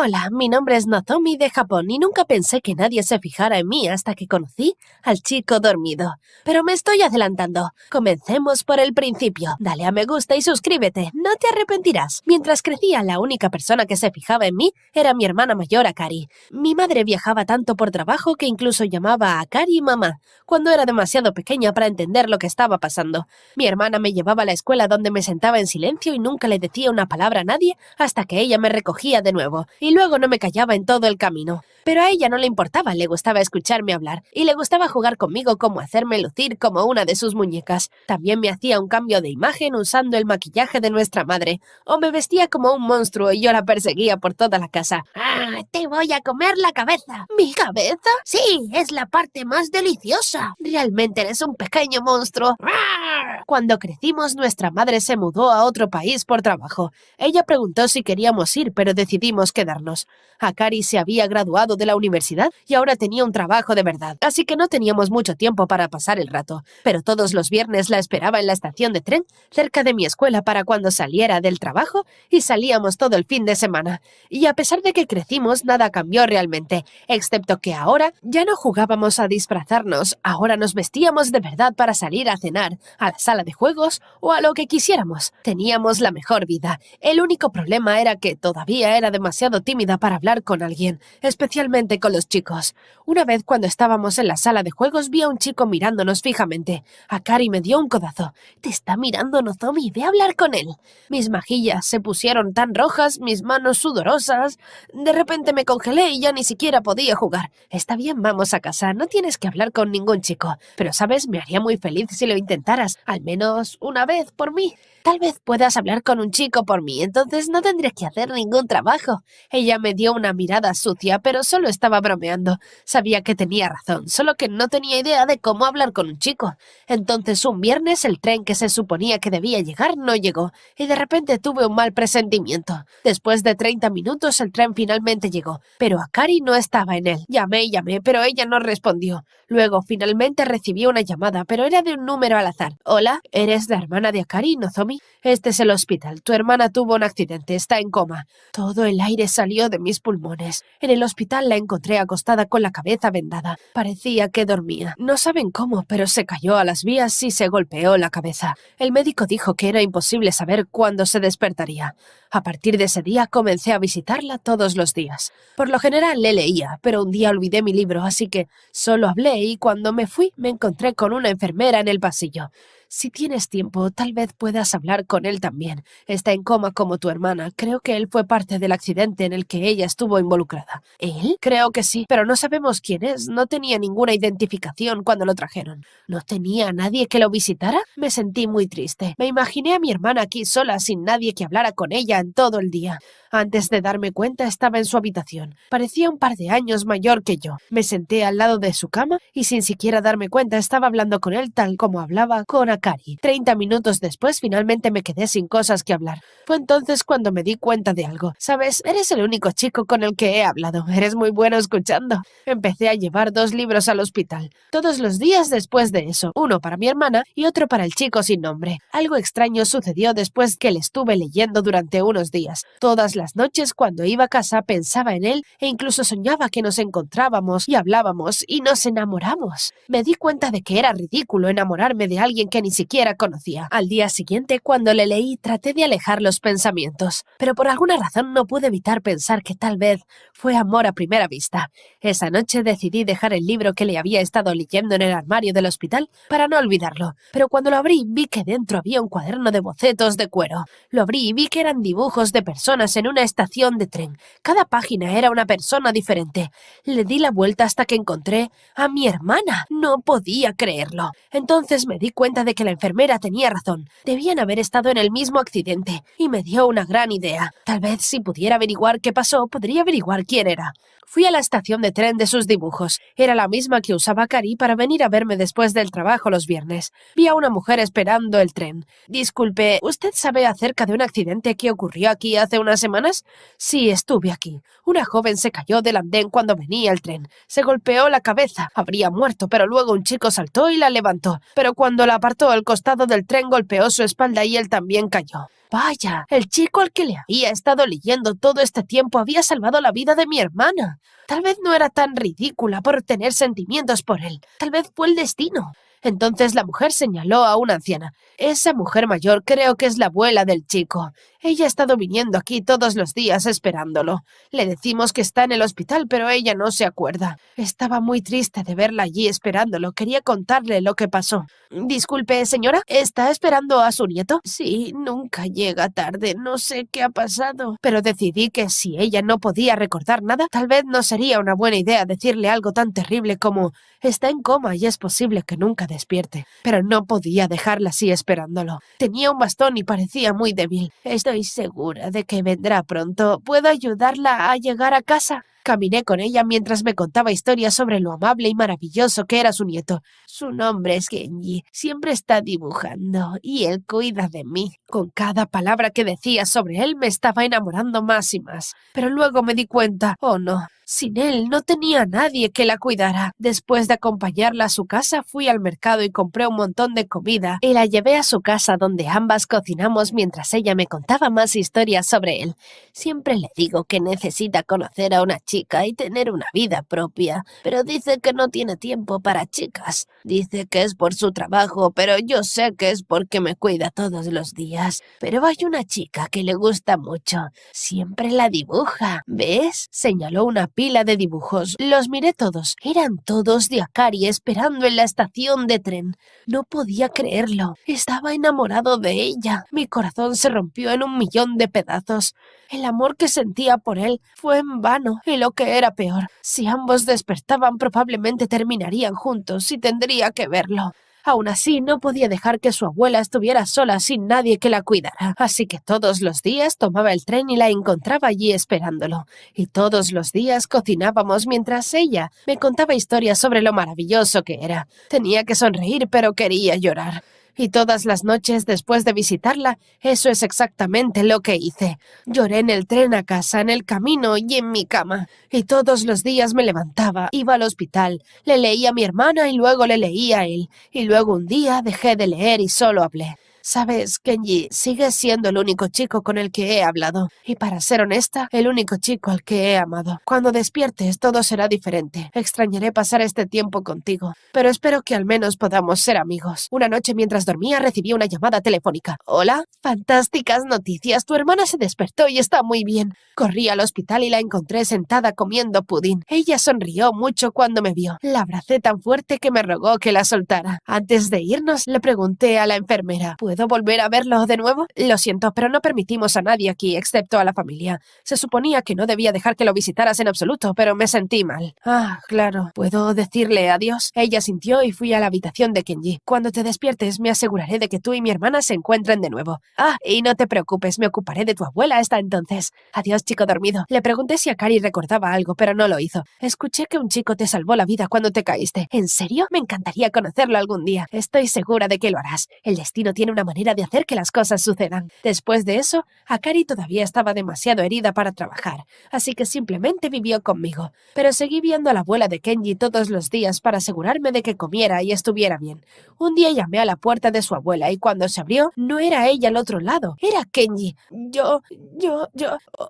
Hola, mi nombre es Nozomi de Japón y nunca pensé que nadie se fijara en mí hasta que conocí al chico dormido. Pero me estoy adelantando. Comencemos por el principio. Dale a me gusta y suscríbete, no te arrepentirás. Mientras crecía, la única persona que se fijaba en mí era mi hermana mayor Akari. Mi madre viajaba tanto por trabajo que incluso llamaba a Akari mamá, cuando era demasiado pequeña para entender lo que estaba pasando. Mi hermana me llevaba a la escuela donde me sentaba en silencio y nunca le decía una palabra a nadie hasta que ella me recogía de nuevo. Y luego no me callaba en todo el camino. Pero a ella no le importaba, le gustaba escucharme hablar, y le gustaba jugar conmigo como hacerme lucir como una de sus muñecas. También me hacía un cambio de imagen usando el maquillaje de nuestra madre, o me vestía como un monstruo y yo la perseguía por toda la casa. ¡Ah, te voy a comer la cabeza! ¿Mi cabeza? Sí, es la parte más deliciosa. Realmente eres un pequeño monstruo. ¡Rar! Cuando crecimos, nuestra madre se mudó a otro país por trabajo. Ella preguntó si queríamos ir, pero decidimos quedarnos. Akari se había graduado de la universidad y ahora tenía un trabajo de verdad, así que no teníamos mucho tiempo para pasar el rato. Pero todos los viernes la esperaba en la estación de tren, cerca de mi escuela para cuando saliera del trabajo, y salíamos todo el fin de semana. Y a pesar de que crecimos, nada cambió realmente, excepto que ahora ya no jugábamos a disfrazarnos, ahora nos vestíamos de verdad para salir a cenar, a la sala de juegos o a lo que quisiéramos. Teníamos la mejor vida. El único problema era que todavía era demasiado tímida para hablar con alguien, especialmente con los chicos. Una vez cuando estábamos en la sala de juegos vi a un chico mirándonos fijamente. Akari me dio un codazo. «Te está mirando, Nozomi, ve a hablar con él». Mis mejillas se pusieron tan rojas, mis manos sudorosas. De repente me congelé y ya ni siquiera podía jugar. «Está bien, vamos a casa, no tienes que hablar con ningún chico. Pero, ¿sabes? Me haría muy feliz si lo intentaras, al menos una vez por mí. Tal vez puedas hablar con un chico por mí, entonces no tendré que hacer ningún trabajo». Ella me dio una mirada sucia, pero solo estaba bromeando. Sabía que tenía razón, solo que no tenía idea de cómo hablar con un chico. Entonces un viernes el tren que se suponía que debía llegar no llegó, y de repente tuve un mal presentimiento. Después de 30 minutos el tren finalmente llegó, pero Akari no estaba en él. Llamé y llamé, pero ella no respondió. Luego finalmente recibí una llamada, pero era de un número al azar. «Hola, ¿eres la hermana de Akari, Nozomi? Este es el hospital. Tu hermana tuvo un accidente, está en coma». Todo el aire salió de mis pulmones. En el hospital la encontré acostada con la cabeza vendada. Parecía que dormía. No saben cómo, pero se cayó a las vías y se golpeó la cabeza. El médico dijo que era imposible saber cuándo se despertaría. A partir de ese día comencé a visitarla todos los días. Por lo general le leía, pero un día olvidé mi libro, así que solo hablé y cuando me fui me encontré con una enfermera en el pasillo. «Si tienes tiempo, tal vez puedas hablar con él también. Está en coma como tu hermana. Creo que él fue parte del accidente en el que ella estuvo involucrada». «¿Él?» «Creo que sí, pero no sabemos quién es. No tenía ninguna identificación cuando lo trajeron». «¿No tenía a nadie que lo visitara?» Me sentí muy triste. Me imaginé a mi hermana aquí sola, sin nadie que hablara con ella en todo el día. Antes de darme cuenta estaba en su habitación. Parecía un par de años mayor que yo. Me senté al lado de su cama y sin siquiera darme cuenta estaba hablando con él tal como hablaba con Akari. 30 minutos después finalmente me quedé sin cosas que hablar. Fue entonces cuando me di cuenta de algo. «Sabes, eres el único chico con el que he hablado. Eres muy bueno escuchando». Empecé a llevar 2 libros al hospital. Todos los días después de eso. Uno para mi hermana y otro para el chico sin nombre. Algo extraño sucedió después que le estuve leyendo durante unos días. Todas las noches cuando iba a casa pensaba en él e incluso soñaba que nos encontrábamos y hablábamos y nos enamoramos. Me di cuenta de que era ridículo enamorarme de alguien que ni siquiera conocía. Al día siguiente, cuando le leí, traté de alejar los pensamientos, pero por alguna razón no pude evitar pensar que tal vez fue amor a primera vista. Esa noche decidí dejar el libro que le había estado leyendo en el armario del hospital para no olvidarlo, pero cuando lo abrí vi que dentro había un cuaderno de bocetos de cuero. Lo abrí y vi que eran dibujos de personas en una estación de tren. Cada página era una persona diferente. Le di la vuelta hasta que encontré a mi hermana. No podía creerlo. Entonces me di cuenta de que la enfermera tenía razón. Debían haber estado en el mismo accidente y me dio una gran idea. Tal vez si pudiera averiguar qué pasó, podría averiguar quién era. Fui a la estación de tren de sus dibujos. Era la misma que usaba Akari para venir a verme después del trabajo los viernes. Vi a una mujer esperando el tren. «Disculpe, ¿usted sabe acerca de un accidente que ocurrió aquí hace unas semanas?» «Sí, estuve aquí. Una joven se cayó del andén cuando venía el tren. Se golpeó la cabeza. Habría muerto, pero luego un chico saltó y la levantó. Pero cuando la apartó al costado del tren golpeó su espalda y él también cayó». Vaya, el chico al que le había estado leyendo todo este tiempo había salvado la vida de mi hermana. Tal vez no era tan ridícula por tener sentimientos por él. Tal vez fue el destino. Entonces la mujer señaló a una anciana. Esa mujer mayor creo que es la abuela del chico. Ella ha estado viniendo aquí todos los días esperándolo. Le decimos que está en el hospital, pero ella no se acuerda. Estaba muy triste de verla allí esperándolo. Quería contarle lo que pasó. Disculpe, señora, ¿está esperando a su nieto? Sí, nunca llega tarde. No sé qué ha pasado. Pero decidí que si ella no podía recordar nada, tal vez no sería una buena idea decirle algo tan terrible como está en coma y es posible que nunca despierte. Pero no podía dejarla así esperándolo. Tenía un bastón y parecía muy débil. Estoy segura de que vendrá pronto. ¿Puedo ayudarla a llegar a casa? Caminé con ella mientras me contaba historias sobre lo amable y maravilloso que era su nieto. Su nombre es Kenji. Siempre está dibujando y él cuida de mí. Con cada palabra que decía sobre él me estaba enamorando más y más. Pero luego me di cuenta, oh no, sin él no tenía nadie que la cuidara. Después de acompañarla a su casa, fui al mercado y compré un montón de comida y la llevé a su casa donde ambas cocinamos mientras ella me contaba más historias sobre él. Siempre le digo que necesita conocer a una chica y tener una vida propia, pero dice que no tiene tiempo para chicas. Dice que es por su trabajo, pero yo sé que es porque me cuida todos los días. Pero hay una chica que le gusta mucho. Siempre la dibuja. ¿Ves? Señaló una pila de dibujos. Los miré todos. Eran todos de Akari esperando en la estación de tren. No podía creerlo. Estaba enamorado de ella. Mi corazón se rompió en 1.000.000 de pedazos. El amor que sentía por él fue en vano, y lo que era peor, si ambos despertaban probablemente terminarían juntos y tendría que verlo. Aún así, no podía dejar que su abuela estuviera sola sin nadie que la cuidara, así que todos los días tomaba el tren y la encontraba allí esperándolo. Y todos los días cocinábamos mientras ella me contaba historias sobre lo maravilloso que era. Tenía que sonreír, pero quería llorar. Y todas las noches después de visitarla, eso es exactamente lo que hice. Lloré en el tren a casa, en el camino y en mi cama. Y todos los días me levantaba, iba al hospital, le leía a mi hermana y luego le leía a él. Y luego un día dejé de leer y solo hablé. Sabes, Kenji, sigues siendo el único chico con el que he hablado. Y para ser honesta, el único chico al que he amado. Cuando despiertes, todo será diferente. Extrañaré pasar este tiempo contigo. Pero espero que al menos podamos ser amigos. Una noche mientras dormía recibí una llamada telefónica. ¿Hola? Fantásticas noticias. Tu hermana se despertó y está muy bien. Corrí al hospital y la encontré sentada comiendo pudín. Ella sonrió mucho cuando me vio. La abracé tan fuerte que me rogó que la soltara. Antes de irnos, le pregunté a la enfermera, ¿puedo volver a verlo de nuevo? Lo siento, pero no permitimos a nadie aquí, excepto a la familia. Se suponía que no debía dejar que lo visitaras en absoluto, pero me sentí mal. Ah, claro. ¿Puedo decirle adiós? Ella sintió y fui a la habitación de Kenji. Cuando te despiertes, me aseguraré de que tú y mi hermana se encuentren de nuevo. Ah, y no te preocupes, me ocuparé de tu abuela hasta entonces. Adiós, chico dormido. Le pregunté si Akari recordaba algo, pero no lo hizo. Escuché que un chico te salvó la vida cuando te caíste. ¿En serio? Me encantaría conocerlo algún día. Estoy segura de que lo harás. El destino tiene una manera de hacer que las cosas sucedan. Después de eso, Akari todavía estaba demasiado herida para trabajar, así que simplemente vivió conmigo. Pero seguí viendo a la abuela de Kenji todos los días para asegurarme de que comiera y estuviera bien. Un día llamé a la puerta de su abuela y cuando se abrió, no era ella al otro lado, era Kenji.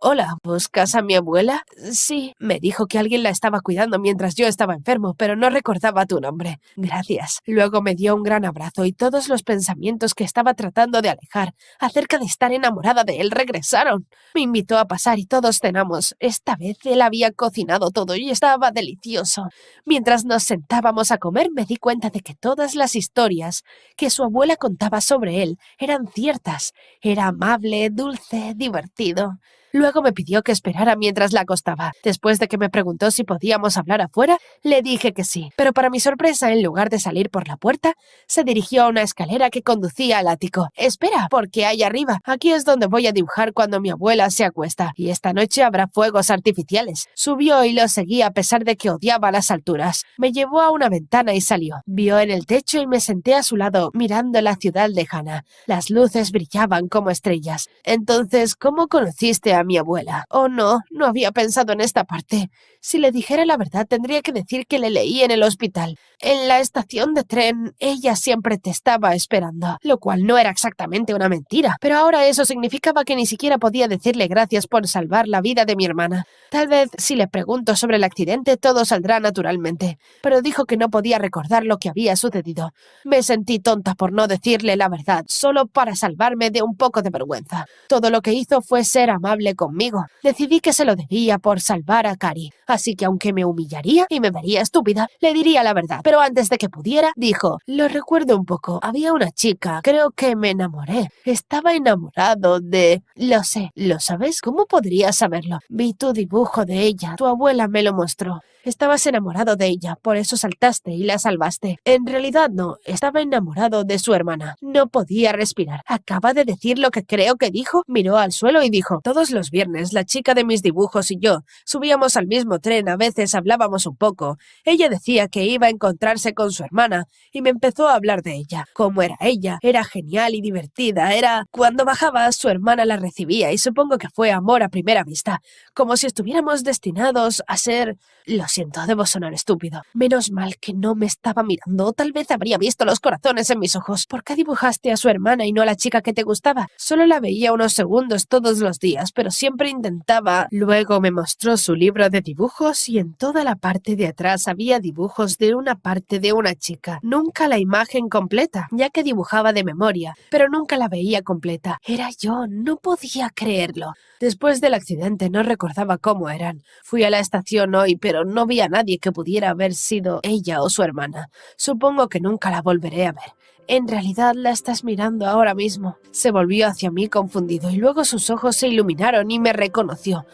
Hola, ¿buscas a mi abuela? Sí, me dijo que alguien la estaba cuidando mientras yo estaba enfermo, pero no recordaba tu nombre. Gracias. Luego me dio un gran abrazo y todos los pensamientos que estaba tratando de alejar acerca de estar enamorada de él regresaron. Me invitó a pasar y todos cenamos. Esta vez él había cocinado todo y estaba delicioso. Mientras nos sentábamos a comer me di cuenta de que todas las historias que su abuela contaba sobre él eran ciertas. Era amable, dulce, divertido. Luego me pidió que esperara mientras la acostaba. Después de que me preguntó si podíamos hablar afuera, le dije que sí. Pero para mi sorpresa, en lugar de salir por la puerta, se dirigió a una escalera que conducía al ático. Espera, porque hay arriba. Aquí es donde voy a dibujar cuando mi abuela se acuesta. Y esta noche habrá fuegos artificiales. Subió y lo seguí a pesar de que odiaba las alturas. Me llevó a una ventana y salió. Vio en el techo y me senté a su lado, mirando la ciudad lejana. Las luces brillaban como estrellas. Entonces, ¿cómo conociste a mi abuela. Oh no, no había pensado en esta parte. Si le dijera la verdad, tendría que decir que le leí en el hospital. En la estación de tren, ella siempre te estaba esperando, lo cual no era exactamente una mentira, pero ahora eso significaba que ni siquiera podía decirle gracias por salvar la vida de mi hermana. Tal vez si le pregunto sobre el accidente todo saldrá naturalmente, pero dijo que no podía recordar lo que había sucedido. Me sentí tonta por no decirle la verdad, solo para salvarme de un poco de vergüenza. Todo lo que hizo fue ser amable conmigo. Decidí que se lo debía por salvar a Cari, así que aunque me humillaría y me vería estúpida, le diría la verdad. Pero antes de que pudiera, dijo, lo recuerdo un poco, había una chica, creo que me enamoré. Estaba enamorado de... Lo sé, ¿lo sabes? ¿Cómo podrías saberlo? Vi tu dibujo de ella, tu abuela me lo mostró. Estabas enamorado de ella, por eso saltaste y la salvaste. En realidad no, estaba enamorado de su hermana. No podía respirar. ¿Acaba de decir lo que creo que dijo? Miró al suelo y dijo, todos los viernes la chica de mis dibujos y yo subíamos al mismo tren, a veces hablábamos un poco. Ella decía que iba a encontrarse con su hermana y me empezó a hablar de ella. ¿Cómo era ella? Era genial y divertida, era... Cuando bajaba, su hermana la recibía y supongo que fue amor a primera vista, como si estuviéramos destinados a ser... Lo siento, debo sonar estúpido. Menos mal que no me estaba mirando, o tal vez habría visto los corazones en mis ojos. ¿Por qué dibujaste a su hermana y no a la chica que te gustaba? Solo la veía unos segundos todos los días, pero siempre intentaba... Luego me mostró su libro de dibujos y en toda la parte de atrás había dibujos de una parte de una chica. Nunca la imagen completa, ya que dibujaba de memoria, pero nunca la veía completa. Era yo, no podía creerlo. Después del accidente no recordaba cómo eran. Fui a la estación hoy, pero no vi a nadie que pudiera haber sido ella o su hermana. Supongo que nunca la volveré a ver. En realidad la estás mirando ahora mismo. Se volvió hacia mí confundido y luego sus ojos se iluminaron y me reconoció.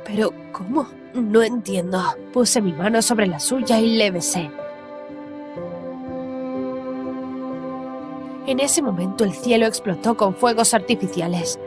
¿Pero cómo? No entiendo. Puse mi mano sobre la suya y le besé. En ese momento el cielo explotó con fuegos artificiales.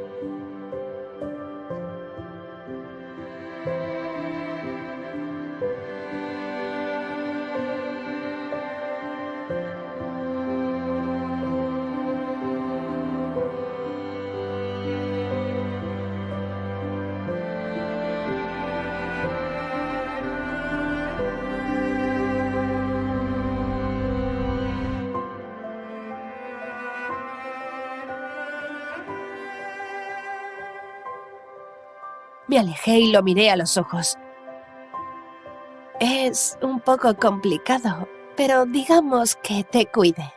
Me alejé y lo miré a los ojos. Es un poco complicado, pero digamos que te cuide.